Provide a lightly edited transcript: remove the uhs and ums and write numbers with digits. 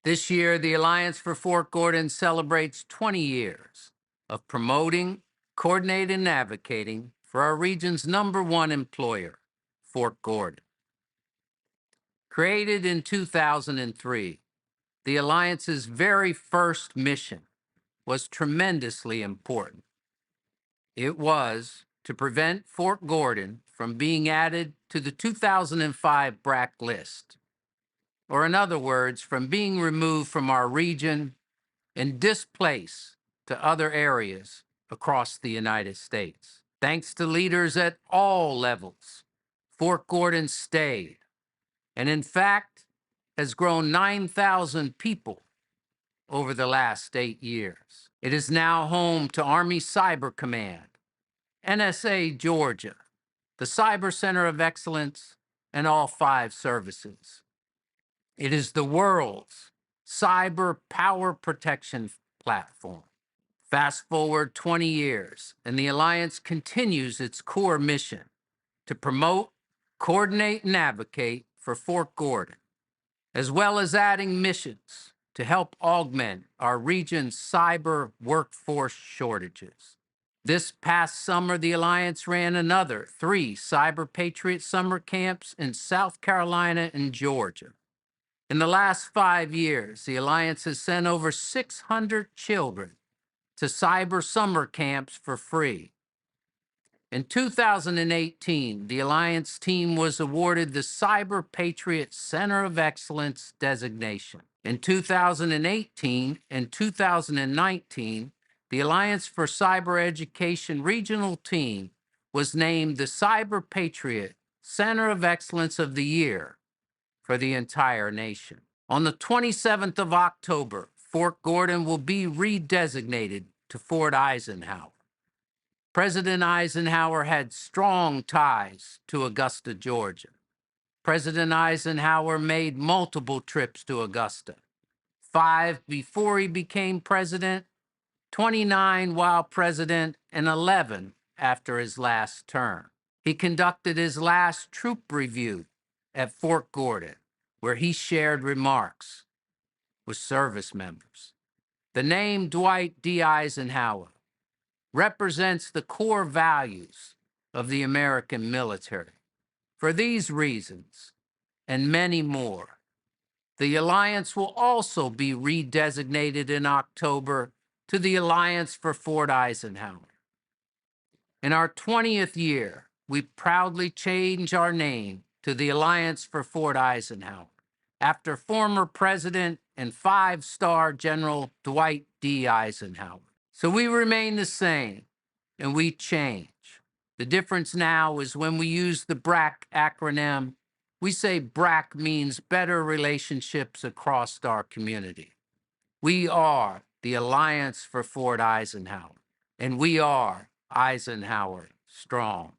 This year, the Alliance for Fort Gordon celebrates 20 years of promoting, coordinating, and advocating for our region's #1 employer, Fort Gordon. Created in 2003, the Alliance's very first mission was tremendously important. It was to prevent Fort Gordon from being added to the 2005 BRAC list, or in other words, from being removed from our region and displaced to other areas across the United States. Thanks to leaders at all levels, Fort Gordon stayed, and in fact, has grown 9,000 people over the last 8 years. It is now home to Army Cyber Command, NSA Georgia, the Cyber Center of Excellence, and all 5 services. It is the world's cyber power protection platform. Fast forward 20 years, and the Alliance continues its core mission to promote, coordinate, and advocate for Fort Gordon, as well as adding missions to help augment our region's cyber workforce shortages. This past summer, the Alliance ran another 3 Cyber Patriot summer camps in South Carolina and Georgia. In the last 5 years, the Alliance has sent over 600 children to cyber summer camps for free. In 2018, the Alliance team was awarded the Cyber Patriot Center of Excellence designation. In 2018 and 2019, the Alliance for Cyber Education Regional Team was named the Cyber Patriot Center of Excellence of the Year for the entire nation. On the 27th of October, Fort Gordon will be redesignated to Fort Eisenhower. President Eisenhower had strong ties to Augusta, Georgia. President Eisenhower made multiple trips to Augusta, 5 before he became president, 29 while president, and 11 after his last term. He conducted his last troop review at Fort Gordon, where he shared remarks with service members. The name Dwight D. Eisenhower represents the core values of the American military. For these reasons, and many more, the Alliance will also be redesignated in October to the Alliance for Fort Eisenhower. In our 20th year, we proudly change our name to the Alliance for Fort Eisenhower, after former President and 5-star General Dwight D. Eisenhower. So we remain the same, and we change. The difference now is when we use the BRAC acronym, we say BRAC means better relationships across our community. We are the Alliance for Fort Eisenhower, and we are Eisenhower strong.